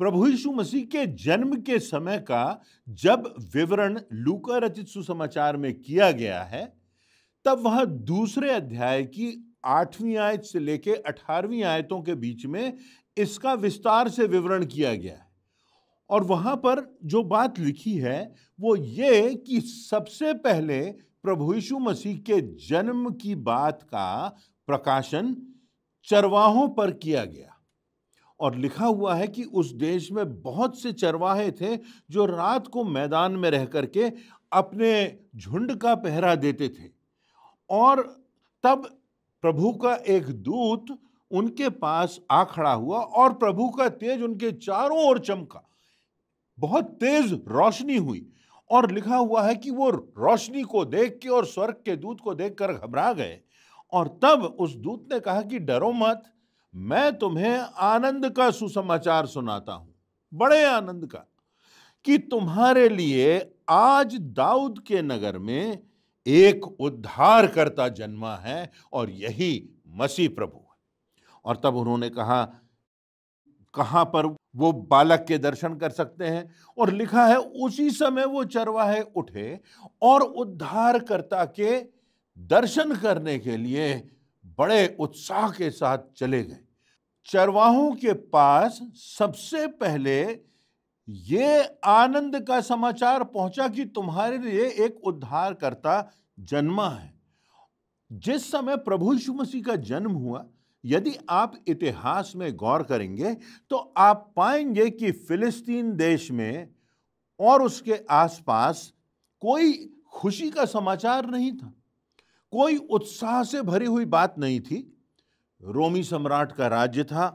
प्रभु यीशु मसीह के जन्म के समय का जब विवरण लूका रचित सुसमाचार में किया गया है, तब वह दूसरे अध्याय की 8वीं आयत से लेकर 18वीं आयतों के बीच में इसका विस्तार से विवरण किया गया है। और वहां पर जो बात लिखी है वो ये कि सबसे पहले प्रभु यीशु मसीह के जन्म की बात का प्रकाशन चरवाहों पर किया गया। और लिखा हुआ है कि उस देश में बहुत से चरवाहे थे जो रात को मैदान में रह करके अपने झुंड का पहरा देते थे। और तब प्रभु का एक दूत उनके पास आ खड़ा हुआ और प्रभु का तेज उनके चारों ओर चमका, बहुत तेज रोशनी हुई। और लिखा हुआ है कि वो रोशनी को देख के और स्वर्ग के दूत को देखकर घबरा गए। और तब उस दूत ने कहा कि डरो मत, मैं तुम्हें आनंद का सुसमाचार सुनाता हूं, बड़े आनंद का, कि तुम्हारे लिए आज दाऊद के नगर में एक उद्धारकर्ता जन्मा है और यही मसीह प्रभु है। और तब उन्होंने कहा कहां पर वो बालक के दर्शन कर सकते हैं। और लिखा है उसी समय वो चरवाहे उठे और उद्धारकर्ता के दर्शन करने के लिए बड़े उत्साह के साथ चले गए। चरवाहों के पास सबसे पहले ये आनंद का समाचार पहुंचा कि तुम्हारे लिए एक उद्धारकर्ता जन्मा है। जिस समय प्रभु यीशु मसीह का जन्म हुआ, यदि आप इतिहास में गौर करेंगे तो आप पाएंगे कि फिलिस्तीन देश में और उसके आसपास कोई खुशी का समाचार नहीं था, कोई उत्साह से भरी हुई बात नहीं थी। रोमी सम्राट का राज्य था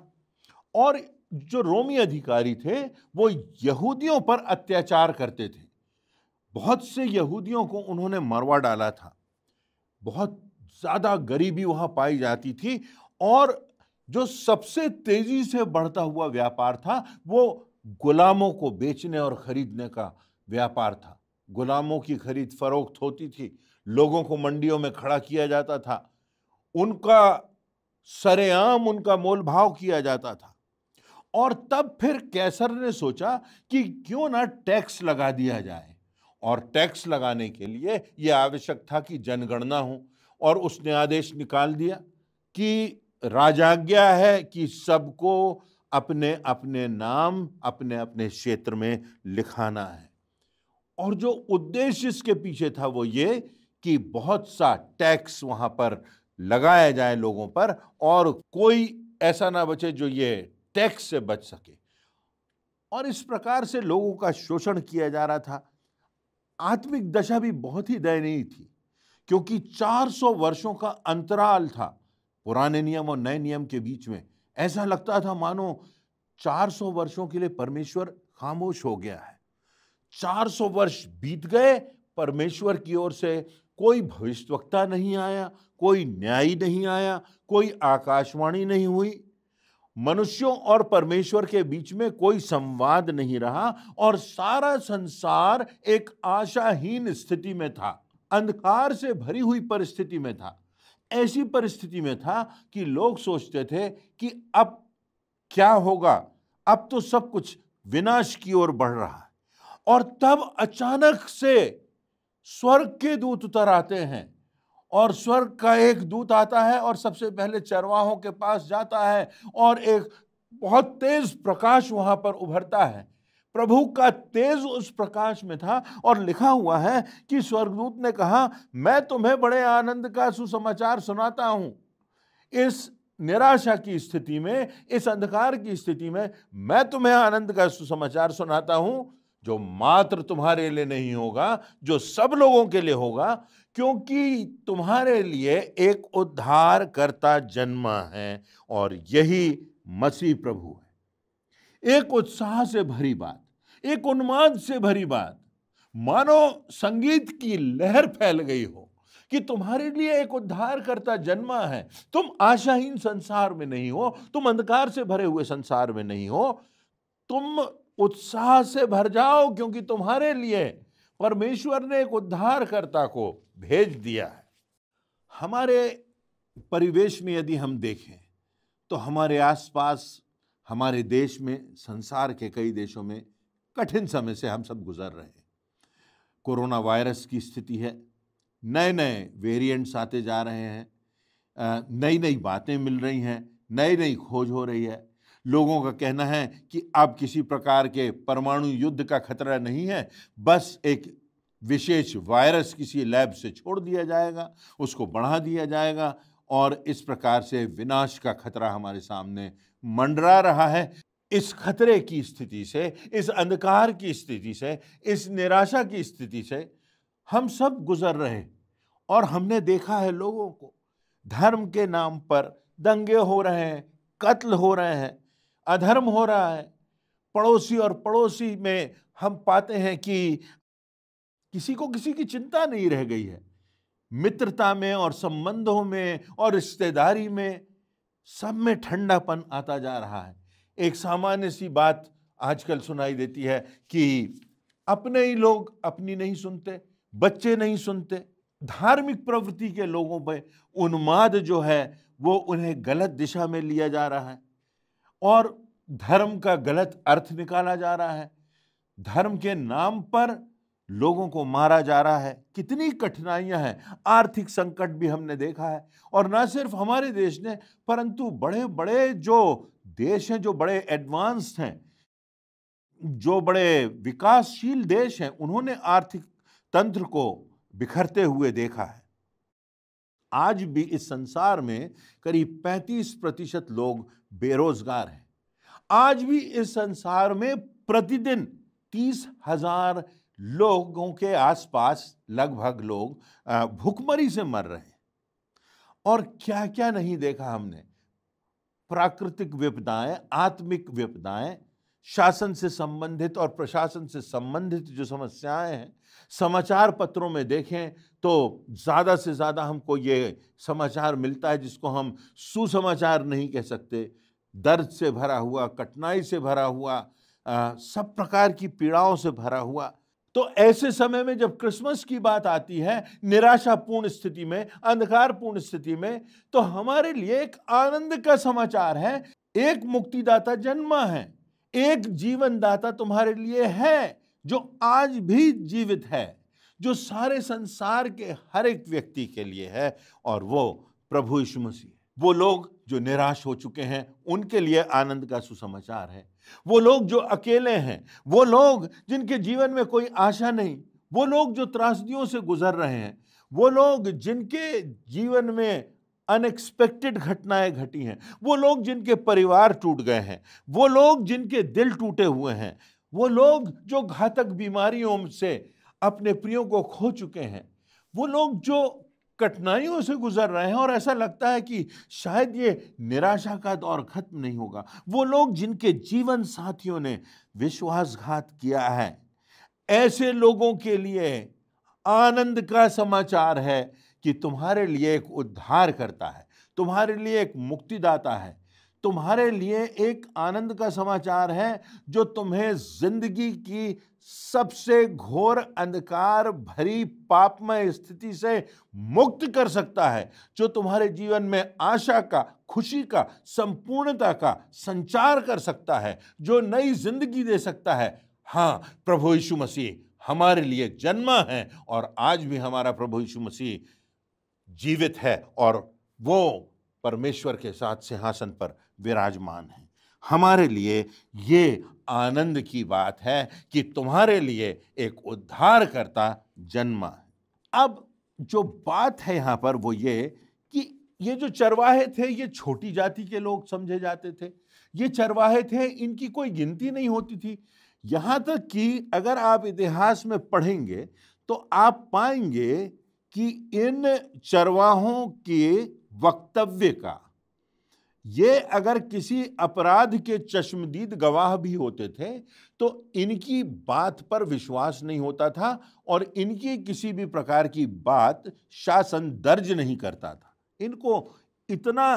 और जो रोमी अधिकारी थे वो यहूदियों पर अत्याचार करते थे। बहुत से यहूदियों को उन्होंने मरवा डाला था। बहुत ज्यादा गरीबी वहां पाई जाती थी और जो सबसे तेजी से बढ़ता हुआ व्यापार था वो गुलामों को बेचने और खरीदने का व्यापार था। गुलामों की खरीद फरोख्त होती थी, लोगों को मंडियों में खड़ा किया जाता था, उनका सरेआम उनका मोल भाव किया जाता था। और तब फिर कैसर ने सोचा कि क्यों ना टैक्स लगा दिया जाए। और टैक्स लगाने के लिए यह आवश्यक था कि जनगणना हो। और उसने आदेश निकाल दिया कि राजाज्ञा है कि सबको अपने अपने नाम अपने अपने क्षेत्र में लिखाना है। और जो उद्देश्य इसके पीछे था वो ये कि बहुत सा टैक्स वहां पर लगाया जाए लोगों पर और कोई ऐसा ना बचे जो ये टैक्स से बच सके। और इस प्रकार से लोगों का शोषण किया जा रहा था। आत्मिक दशा भी बहुत ही दयनीय थी क्योंकि 400 वर्षों का अंतराल था पुराने नियम और नए नियम के बीच में। ऐसा लगता था मानो 400 वर्षों के लिए परमेश्वर खामोश हो गया है। 400 वर्ष बीत गए, परमेश्वर की ओर से कोई भविष्यवक्ता नहीं आया, कोई न्यायी नहीं आया, कोई आकाशवाणी नहीं हुई, मनुष्यों और परमेश्वर के बीच में कोई संवाद नहीं रहा और सारा संसार एक आशाहीन स्थिति में था, अंधकार से भरी हुई परिस्थिति में था। ऐसी परिस्थिति में था कि लोग सोचते थे कि अब क्या होगा, अब तो सब कुछ विनाश की ओर बढ़ रहा है। और तब अचानक से स्वर्ग के दूत उतर आते हैं और स्वर्ग का एक दूत आता है और सबसे पहले चरवाहों के पास जाता है और एक बहुत तेज प्रकाश वहां पर उभरता है। प्रभु का तेज उस प्रकाश में था और लिखा हुआ है कि स्वर्गदूत ने कहा, मैं तुम्हें बड़े आनंद का सुसमाचार सुनाता हूं। इस निराशा की स्थिति में, इस अंधकार की स्थिति में मैं तुम्हें आनंद का सुसमाचार सुनाता हूं जो मात्र तुम्हारे लिए नहीं होगा, जो सब लोगों के लिए होगा, क्योंकि तुम्हारे लिए एक उद्धारकर्ता जन्मा है और यही मसीह प्रभु है। एक उत्साह से भरी बात, एक उन्माद से भरी बात, मानो संगीत की लहर फैल गई हो कि तुम्हारे लिए एक उद्धारकर्ता जन्मा है। तुम आशाहीन संसार में नहीं हो, तुम अंधकार से भरे हुए संसार में नहीं हो, तुम उत्साह से भर जाओ क्योंकि तुम्हारे लिए परमेश्वर ने एक उद्धारकर्ता को भेज दिया है। हमारे परिवेश में यदि हम देखें तो हमारे आसपास हमारे देश में, संसार के कई देशों में कठिन समय से हम सब गुजर रहे हैं। कोरोना वायरस की स्थिति है, नए नए वेरिएंट्स आते जा रहे हैं, नई नई बातें मिल रही हैं, नई नई खोज हो रही है। लोगों का कहना है कि अब किसी प्रकार के परमाणु युद्ध का खतरा नहीं है, बस एक विशेष वायरस किसी लैब से छोड़ दिया जाएगा, उसको बढ़ा दिया जाएगा और इस प्रकार से विनाश का खतरा हमारे सामने मंडरा रहा है। इस खतरे की स्थिति से, इस अंधकार की स्थिति से, इस निराशा की स्थिति से हम सब गुजर रहे हैं और हमने देखा है लोगों को धर्म के नाम पर दंगे हो रहे हैं, कत्ल हो रहे हैं, अधर्म हो रहा है। पड़ोसी और पड़ोसी में हम पाते हैं कि किसी को किसी की चिंता नहीं रह गई है। मित्रता में और संबंधों में और रिश्तेदारी में सब में ठंडापन आता जा रहा है। एक सामान्य सी बात आजकल सुनाई देती है कि अपने ही लोग अपनी नहीं सुनते, बच्चे नहीं सुनते। धार्मिक प्रवृत्ति के लोगों पर उन्माद जो है वो उन्हें गलत दिशा में लिया जा रहा है और धर्म का गलत अर्थ निकाला जा रहा है। धर्म के नाम पर लोगों को मारा जा रहा है। कितनी कठिनाइयां हैं। आर्थिक संकट भी हमने देखा है और ना सिर्फ हमारे देश ने, परंतु बड़े बड़े जो देश हैं, जो बड़े एडवांस्ड हैं, जो बड़े विकासशील देश हैं, उन्होंने आर्थिक तंत्र को बिखरते हुए देखा है। आज भी इस संसार में करीब 35% लोग बेरोजगार हैं। आज भी इस संसार में प्रतिदिन 30,000 लोगों के आसपास लगभग लोग भूखमरी से मर रहे हैं। और क्या क्या नहीं देखा हमने। प्राकृतिक विपदाएं, आत्मिक विपदाएं, शासन से संबंधित और प्रशासन से संबंधित जो समस्याएं हैं, समाचार पत्रों में देखें तो ज़्यादा से ज़्यादा हमको ये समाचार मिलता है जिसको हम सुसमाचार नहीं कह सकते। दर्द से भरा हुआ, कठिनाई से भरा हुआ, सब प्रकार की पीड़ाओं से भरा हुआ। तो ऐसे समय में जब क्रिसमस की बात आती है, निराशापूर्ण स्थिति में, अंधकारपूर्ण स्थिति में, तो हमारे लिए एक आनंद का समाचार है। एक मुक्तिदाता जन्मा है, एक जीवनदाता तुम्हारे लिए है जो आज भी जीवित है, जो सारे संसार के हर एक व्यक्ति के लिए है, और वो प्रभु यीशु मसीह। वो लोग जो निराश हो चुके हैं उनके लिए आनंद का सुसमाचार है। वो लोग जो अकेले हैं, वो लोग जिनके जीवन में कोई आशा नहीं, वो लोग जो त्रासदियों से गुजर रहे हैं, वो लोग जिनके जीवन में अनएक्सपेक्टेड घटनाएं घटी हैं, वो लोग जिनके परिवार टूट गए हैं, वो लोग जिनके दिल टूटे हुए हैं, वो लोग जो घातक बीमारियों से अपने प्रियों को खो चुके हैं, वो लोग जो कठिनाइयों से गुजर रहे हैं और ऐसा लगता है कि शायद ये निराशा का दौर खत्म नहीं होगा, वो लोग जिनके जीवन साथियों ने विश्वासघात किया है, ऐसे लोगों के लिए आनंद का समाचार है कि तुम्हारे लिए एक उद्धार करता है, तुम्हारे लिए एक मुक्तिदाता है, तुम्हारे लिए एक आनंद का समाचार है जो तुम्हें जिंदगी की सबसे घोर अंधकार भरी पापमय स्थिति से मुक्त कर सकता है, जो तुम्हारे जीवन में आशा का, खुशी का, संपूर्णता का संचार कर सकता है, जो नई जिंदगी दे सकता है। हाँ, प्रभु यीशु मसीह हमारे लिए जन्मा है और आज भी हमारा प्रभु यीशु मसीह जीवित है और वो परमेश्वर के साथ सिंहासन पर विराजमान है। हमारे लिए ये आनंद की बात है कि तुम्हारे लिए एक उद्धारकर्ता जन्मा है। अब जो बात है यहाँ पर वो ये कि ये जो चरवाहे थे ये छोटी जाति के लोग समझे जाते थे। ये चरवाहे थे, इनकी कोई गिनती नहीं होती थी। यहाँ तक कि अगर आप इतिहास में पढ़ेंगे तो आप पाएंगे कि इन चरवाहों के वक्तव्य का, ये अगर किसी अपराध के चश्मदीद गवाह भी होते थे तो इनकी बात पर विश्वास नहीं होता था और इनकी किसी भी प्रकार की बात शासन दर्ज नहीं करता था। इनको इतना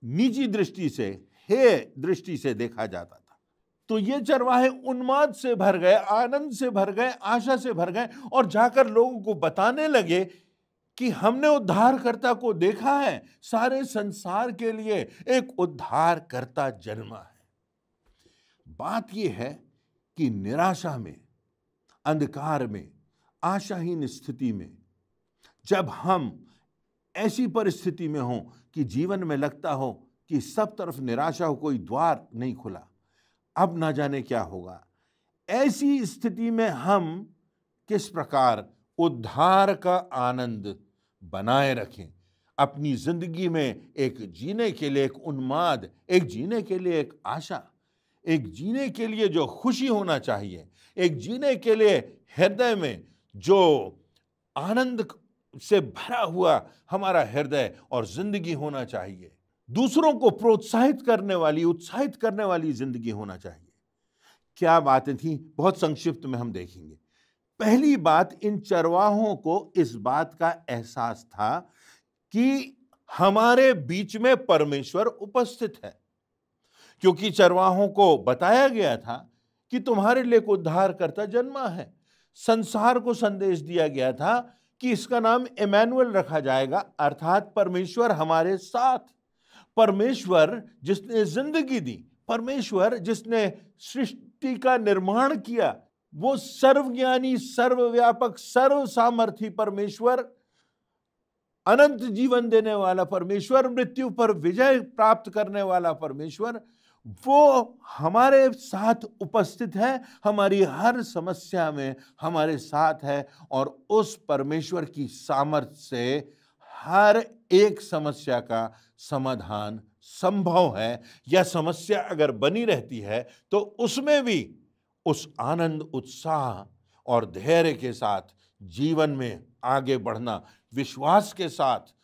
निजी दृष्टि से, हे दृष्टि से देखा जाता था। तो ये चरवाहे उन्माद से भर गए, आनंद से भर गए, आशा से भर गए और जाकर लोगों को बताने लगे कि हमने उद्धारकर्ता को देखा है, सारे संसार के लिए एक उद्धारकर्ता जन्मा है। बात यह है कि निराशा में, अंधकार में, आशाहीन स्थिति में जब हम ऐसी परिस्थिति में हों कि जीवन में लगता हो कि सब तरफ निराशा हो, कोई द्वार नहीं खुला, अब ना जाने क्या होगा, ऐसी स्थिति में हम किस प्रकार उद्धार का आनंद बनाए रखें, अपनी जिंदगी में एक जीने के लिए एक उन्माद, एक जीने के लिए एक आशा, एक जीने के लिए जो खुशी होना चाहिए, एक जीने के लिए हृदय में जो आनंद से भरा हुआ हमारा हृदय और जिंदगी होना चाहिए, दूसरों को प्रोत्साहित करने वाली, उत्साहित करने वाली जिंदगी होना चाहिए। क्या बातें थी, बहुत संक्षिप्त में हम देखेंगे। पहली बात, इन चरवाहों को इस बात का एहसास था कि हमारे बीच में परमेश्वर उपस्थित है, क्योंकि चरवाहों को बताया गया था कि तुम्हारे लिए एक उद्धारकर्ता जन्मा है। संसार को संदेश दिया गया था कि इसका नाम इमैनुअल रखा जाएगा, अर्थात परमेश्वर हमारे साथ। परमेश्वर जिसने जिंदगी दी, परमेश्वर जिसने सृष्टि का निर्माण किया, वो सर्वज्ञानी, सर्वव्यापक, सर्वसामर्थी परमेश्वर, अनंत जीवन देने वाला परमेश्वर, मृत्यु पर विजय प्राप्त करने वाला परमेश्वर, वो हमारे साथ उपस्थित है, हमारी हर समस्या में हमारे साथ है। और उस परमेश्वर की सामर्थ्य से हर एक समस्या का समाधान संभव है, या समस्या अगर बनी रहती है तो उसमें भी उस आनंद, उत्साह और धैर्य के साथ जीवन में आगे बढ़ना, विश्वास के साथ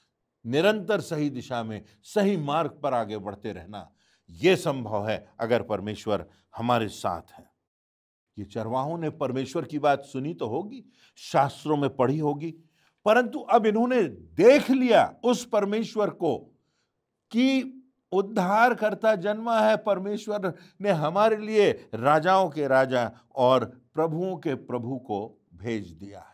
निरंतर सही दिशा में, सही मार्ग पर आगे बढ़ते रहना, यह संभव है अगर परमेश्वर हमारे साथ है। ये चरवाहों ने परमेश्वर की बात सुनी तो होगी, शास्त्रों में पढ़ी होगी, परंतु अब इन्होंने देख लिया उस परमेश्वर को कि उद्धारकर्ता जन्मा है, परमेश्वर ने हमारे लिए राजाओं के राजा और प्रभुओं के प्रभु को भेज दिया है।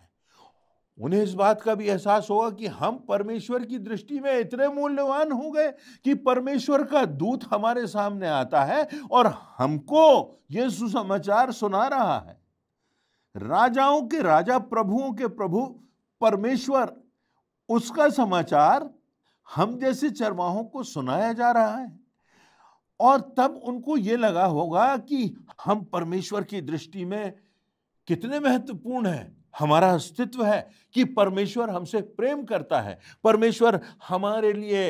उन्हें इस बात का भी एहसास होगा कि हम परमेश्वर की दृष्टि में इतने मूल्यवान हो गए कि परमेश्वर का दूत हमारे सामने आता है और हमको यह सुसमाचार सुना रहा है। राजाओं के राजा, प्रभुओं के प्रभु परमेश्वर, उसका समाचार हम जैसे चरवाहों को सुनाया जा रहा है। और तब उनको यह लगा होगा कि हम परमेश्वर की दृष्टि में कितने महत्वपूर्ण हैं, हमारा अस्तित्व है कि परमेश्वर हमसे प्रेम करता है, परमेश्वर हमारे लिए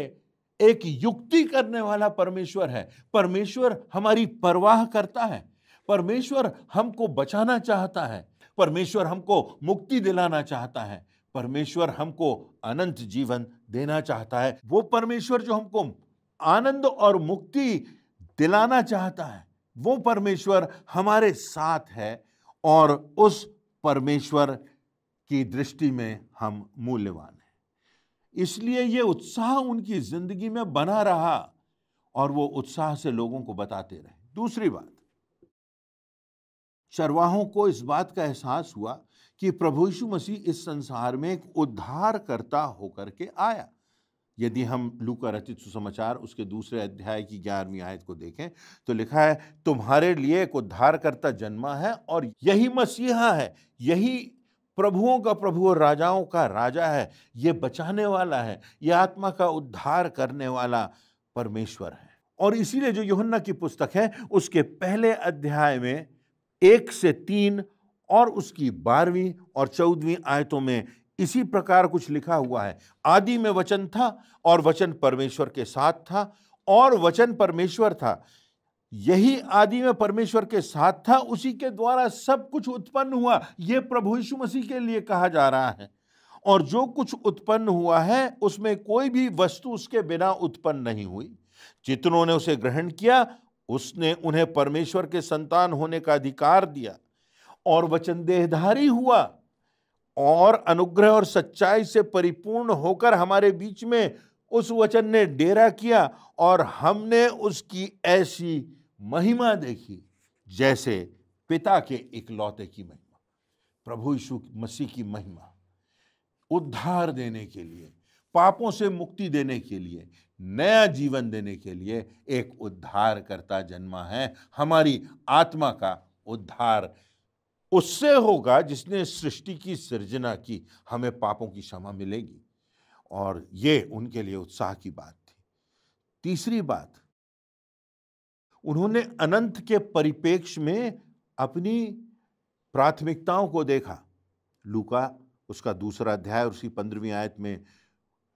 एक युक्ति करने वाला परमेश्वर है, परमेश्वर हमारी परवाह करता है, परमेश्वर हमको बचाना चाहता है, परमेश्वर हमको मुक्ति दिलाना चाहता है, परमेश्वर हमको अनंत जीवन देना चाहता है। वो परमेश्वर जो हमको आनंद और मुक्ति दिलाना चाहता है, वो परमेश्वर हमारे साथ है और उस परमेश्वर की दृष्टि में हम मूल्यवान हैं। इसलिए ये उत्साह उनकी जिंदगी में बना रहा और वो उत्साह से लोगों को बताते रहे। दूसरी बात, चरवाहों को इस बात का एहसास हुआ कि प्रभु यीशु मसीह इस संसार में एक उद्धारकर्ता होकर के आया। यदि हम लूका रचित सुसमाचार उसके दूसरे अध्याय की 11वीं आयत को देखें तो लिखा है, तुम्हारे लिए एक उद्धारकर्ता जन्मा है और यही मसीहा है, यही प्रभुओं का प्रभु और राजाओं का राजा है, ये बचाने वाला है, ये आत्मा का उद्धार करने वाला परमेश्वर है। और इसीलिए जो यूहन्ना की पुस्तक है उसके पहले अध्याय में 1 से 3 और उसकी 12वीं और 14वीं आयतों में इसी प्रकार कुछ लिखा हुआ है। आदि में वचन था और वचन परमेश्वर के साथ था और वचन परमेश्वर था। यही आदि में परमेश्वर के साथ था, उसी के द्वारा सब कुछ उत्पन्न हुआ। यह प्रभु यीशु मसीह के लिए कहा जा रहा है। और जो कुछ उत्पन्न हुआ है उसमें कोई भी वस्तु उसके बिना उत्पन्न नहीं हुई। जितनों ने उसे ग्रहण किया उसने उन्हें परमेश्वर के संतान होने का अधिकार दिया और वचन देहधारी हुआ और अनुग्रह और सच्चाई से परिपूर्ण होकर हमारे बीच में उस वचन ने डेरा किया और हमने उसकी ऐसी महिमा देखी जैसे पिता के इकलौते की महिमा। प्रभु यीशु मसीह की महिमा उद्धार देने के लिए, पापों से मुक्ति देने के लिए, नया जीवन देने के लिए एक उद्धारकर्ता जन्मा है। हमारी आत्मा का उद्धार उससे होगा जिसने सृष्टि की सृजना की। हमें पापों की क्षमा मिलेगी और ये उनके लिए उत्साह की बात थी। तीसरी बात, उन्होंने अनंत के परिप्रेक्ष्य में अपनी प्राथमिकताओं को देखा। लूका उसका 2 अध्याय और उसकी 15वीं आयत में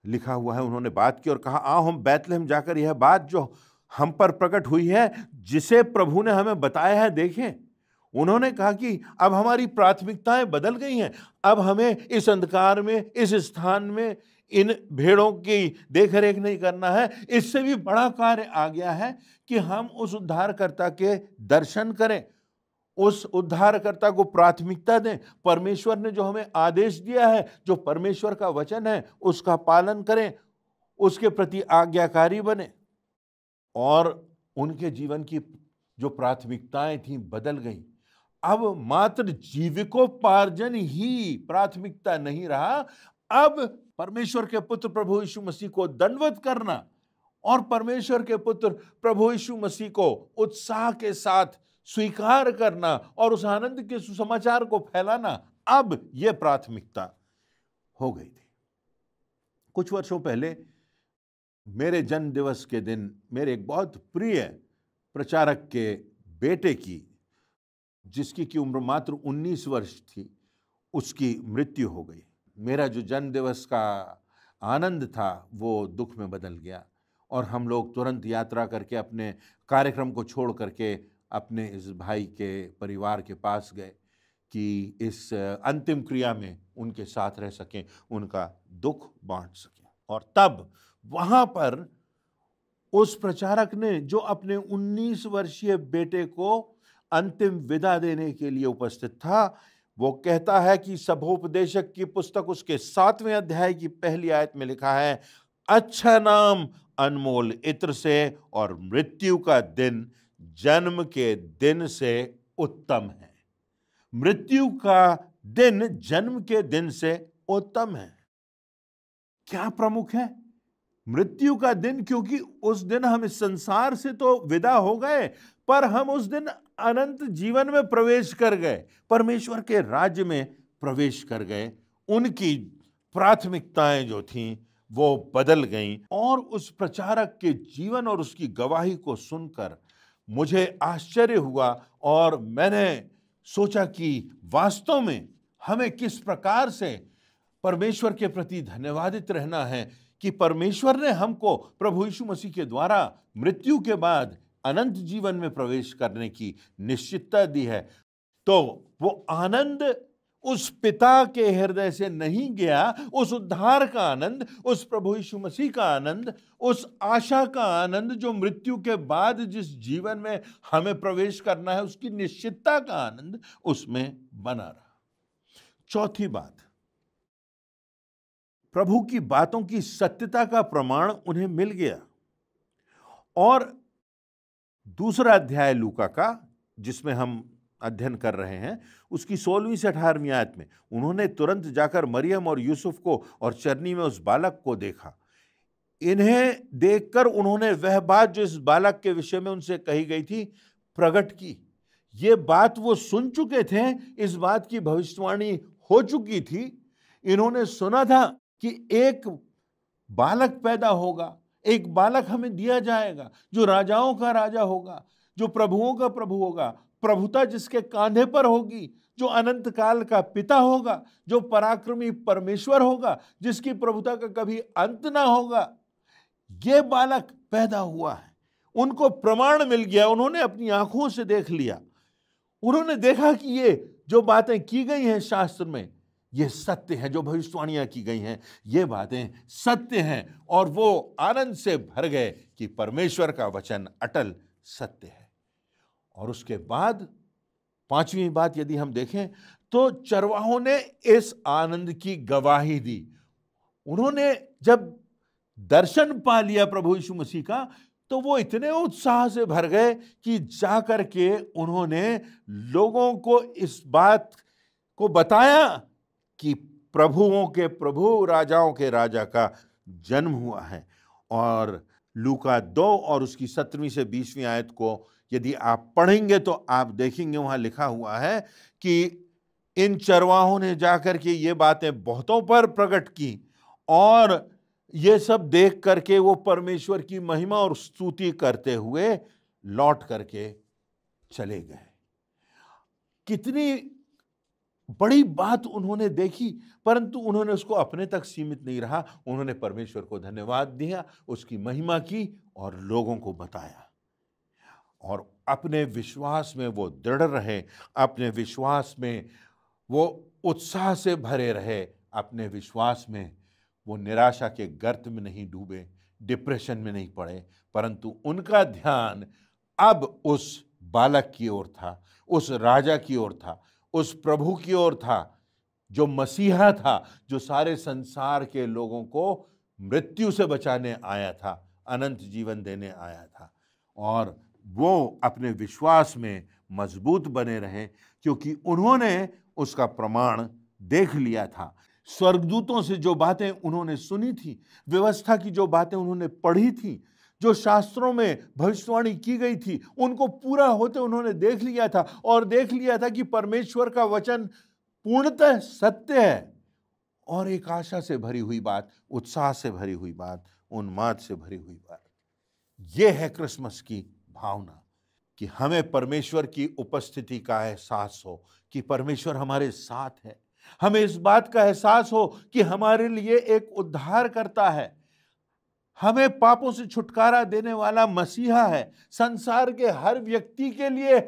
लिखा हुआ है, उन्होंने बात की और कहा, आओ हम बैतलहम जाकर यह बात जो हम पर प्रकट हुई है, जिसे प्रभु ने हमें बताया है, देखें। उन्होंने कहा कि अब हमारी प्राथमिकताएं बदल गई हैं। अब हमें इस अंधकार में, इस स्थान में इन भेड़ों की देखरेख नहीं करना है। इससे भी बड़ा कार्य आ गया है कि हम उस उद्धारकर्ता के दर्शन करें, उस उद्धारकर्ता को प्राथमिकता दें। परमेश्वर ने जो हमें आदेश दिया है, जो परमेश्वर का वचन है, उसका पालन करें, उसके प्रति आज्ञाकारी बने। और उनके जीवन की जो प्राथमिकताएं थीं बदल गई। अब मात्र जीविकोपार्जन ही प्राथमिकता नहीं रहा। अब परमेश्वर के पुत्र प्रभु यीशु मसीह को दंडवत करना और परमेश्वर के पुत्र प्रभु यीशु मसीह को उत्साह के साथ स्वीकार करना और उस आनंद के सुसमाचार को फैलाना, अब यह प्राथमिकता हो गई थी। कुछ वर्षों पहले मेरे जन्म दिवस के दिन मेरे एक बहुत प्रिय प्रचारक के बेटे की, जिसकी की उम्र मात्र 19 वर्ष थी, उसकी मृत्यु हो गई। मेरा जो जन्म दिवस का आनंद था वो दुख में बदल गया और हम लोग तुरंत यात्रा करके अपने कार्यक्रम को छोड़ करके अपने इस भाई के परिवार के पास गए कि इस अंतिम क्रिया में उनके साथ रह सकें, उनका दुख बांट सकें। और तब वहाँ पर उस प्रचारक ने, जो अपने 19 वर्षीय बेटे को अंतिम विदा देने के लिए उपस्थित था, वो कहता है कि सभोपदेशक की पुस्तक उसके 7वें अध्याय की पहली आयत में लिखा है, अच्छा नाम अनमोल इत्र से और मृत्यु का दिन जन्म के दिन से उत्तम है। मृत्यु का दिन जन्म के दिन से उत्तम है। क्या प्रमुख है? मृत्यु का दिन, क्योंकि उस दिन हम इस संसार से तो विदा हो गए, पर हम उस दिन अनंत जीवन में प्रवेश कर गए, परमेश्वर के राज्य में प्रवेश कर गए। उनकी प्राथमिकताएं जो थीं वो बदल गईं। और उस प्रचारक के जीवन और उसकी गवाही को सुनकर मुझे आश्चर्य हुआ और मैंने सोचा कि वास्तव में हमें किस प्रकार से परमेश्वर के प्रति धन्यवादित रहना है कि परमेश्वर ने हमको प्रभु यीशु मसीह के द्वारा मृत्यु के बाद अनंत जीवन में प्रवेश करने की निश्चितता दी है। तो वो आनंद उस पिता के हृदय से नहीं गया, उस उद्धार का आनंद, उस प्रभु यीशु मसीह का आनंद, उस आशा का आनंद जो मृत्यु के बाद जिस जीवन में हमें प्रवेश करना है, उसकी निश्चितता का आनंद उसमें बना रहा। चौथी बात, प्रभु की बातों की सत्यता का प्रमाण उन्हें मिल गया। और 2 अध्याय लूका का, जिसमें हम अध्ययन कर रहे हैं, उसकी 16वीं से 18वीं आयत में उन्होंने तुरंत जाकर मरियम और यूसुफ को और चरनी में उस बालक को देखा। इन्हें देखकर उन्होंने वह बात जो इस बालक के विषय में उनसे कही गई थी प्रकट की। ये बात वो सुन चुके थे, इस बात की भविष्यवाणी हो चुकी थी। इन्होंने सुना था कि एक बालक पैदा होगा, एक बालक हमें दिया जाएगा जो राजाओं का राजा होगा, जो प्रभुओं का प्रभु होगा, प्रभुता जिसके कांधे पर होगी, जो अनंत काल का पिता होगा, जो पराक्रमी परमेश्वर होगा, जिसकी प्रभुता का कभी अंत ना होगा। ये बालक पैदा हुआ है, उनको प्रमाण मिल गया, उन्होंने अपनी आंखों से देख लिया। उन्होंने देखा कि ये जो बातें की गई हैं शास्त्र में, ये सत्य है। जो भविष्यवाणियां की गई हैं, ये बातें सत्य हैं। और वो आनंद से भर गए कि परमेश्वर का वचन अटल सत्य है। और उसके बाद 5वीं बात यदि हम देखें तो चरवाहों ने इस आनंद की गवाही दी। उन्होंने जब दर्शन पा लिया प्रभु यीशु मसीह का, तो वो इतने उत्साह से भर गए कि जाकर के उन्होंने लोगों को इस बात को बताया कि प्रभुओं के प्रभु, राजाओं के राजा का जन्म हुआ है। और लूका 2 और उसकी 17वीं से 20वीं आयत को यदि आप पढ़ेंगे तो आप देखेंगे वहां लिखा हुआ है कि इन चरवाहों ने जाकर के ये बातें बहुतों पर प्रकट की और ये सब देख करके वो परमेश्वर की महिमा और स्तुति करते हुए लौट करके चले गए। कितनी बड़ी बात उन्होंने देखी, परंतु उन्होंने उसको अपने तक सीमित नहीं रहा। उन्होंने परमेश्वर को धन्यवाद दिया, उसकी महिमा की और लोगों को बताया। और अपने विश्वास में वो दृढ़ रहे, अपने विश्वास में वो उत्साह से भरे रहे, अपने विश्वास में वो निराशा के गर्त में नहीं डूबे, डिप्रेशन में नहीं पड़े, परंतु उनका ध्यान अब उस बालक की ओर था, उस राजा की ओर था, उस प्रभु की ओर था जो मसीहा था, जो सारे संसार के लोगों को मृत्यु से बचाने आया था, अनंत जीवन देने आया था। और वो अपने विश्वास में मजबूत बने रहे क्योंकि उन्होंने उसका प्रमाण देख लिया था। स्वर्गदूतों से जो बातें उन्होंने सुनी थी, व्यवस्था की जो बातें उन्होंने पढ़ी थी, जो शास्त्रों में भविष्यवाणी की गई थी, उनको पूरा होते उन्होंने देख लिया था और देख लिया था कि परमेश्वर का वचन पूर्णतः सत्य है। और एक आशा से भरी हुई बात, उत्साह से भरी हुई बात, उन्माद से भरी हुई बात, यह है क्रिसमस की भावना कि हमें परमेश्वर की उपस्थिति का एहसास हो कि परमेश्वर हमारे साथ है। हमें इस बात का एहसास हो कि हमारे लिए एक उद्धार करता है, हमें पापों से छुटकारा देने वाला मसीहा है, संसार के हर व्यक्ति के लिए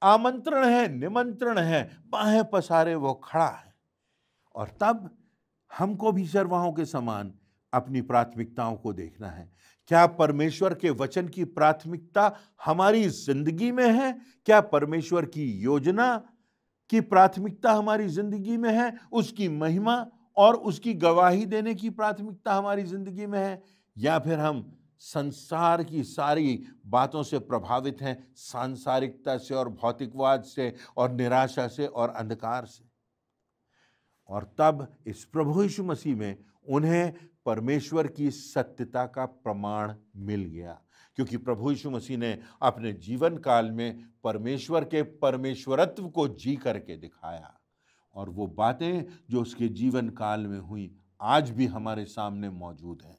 आमंत्रण है, निमंत्रण है, बाहें पसारे वो खड़ा है। और तब हमको भी चरवाहों के समान अपनी प्राथमिकताओं को देखना है। क्या परमेश्वर के वचन की प्राथमिकता हमारी जिंदगी में है? क्या परमेश्वर की योजना की प्राथमिकता हमारी जिंदगी में है? उसकी महिमा और उसकी गवाही देने की प्राथमिकता हमारी जिंदगी में है? या फिर हम संसार की सारी बातों से प्रभावित हैं, सांसारिकता से और भौतिकवाद से और निराशा से और अंधकार से? और तब इस प्रभु यीशु मसीह में उन्हें परमेश्वर की सत्यता का प्रमाण मिल गया, क्योंकि प्रभु यीशु मसीह ने अपने जीवन काल में परमेश्वर के परमेश्वरत्व को जी करके दिखाया। और वो बातें जो उसके जीवन काल में हुई आज भी हमारे सामने मौजूद हैं।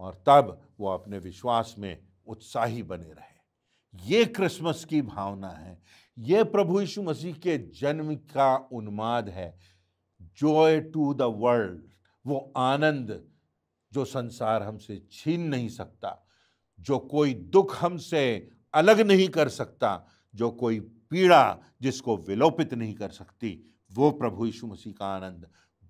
और तब वो अपने विश्वास में उत्साही बने रहे। ये क्रिसमस की भावना है, ये प्रभु यीशु मसीह के जन्म का उन्माद है। जॉय टू द वर्ल्ड, वो आनंद जो संसार हमसे छीन नहीं सकता, जो कोई दुख हमसे अलग नहीं कर सकता, जो कोई पीड़ा जिसको विलोपित नहीं कर सकती, वो प्रभु यीशु मसीह का आनंद,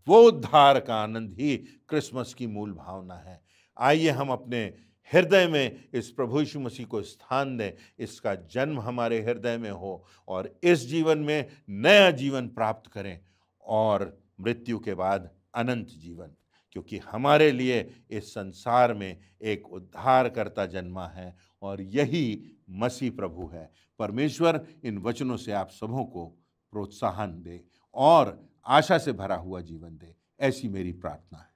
वो उद्धार का आनंद ही क्रिसमस की मूल भावना है। आइए हम अपने हृदय में इस प्रभु यीशु मसीह को स्थान दें, इसका जन्म हमारे हृदय में हो और इस जीवन में नया जीवन प्राप्त करें और मृत्यु के बाद अनंत जीवन, क्योंकि हमारे लिए इस संसार में एक उद्धारकर्ता जन्मा है और यही मसीह प्रभु है। परमेश्वर इन वचनों से आप सबों को प्रोत्साहन दे और आशा से भरा हुआ जीवन दे, ऐसी मेरी प्रार्थना है।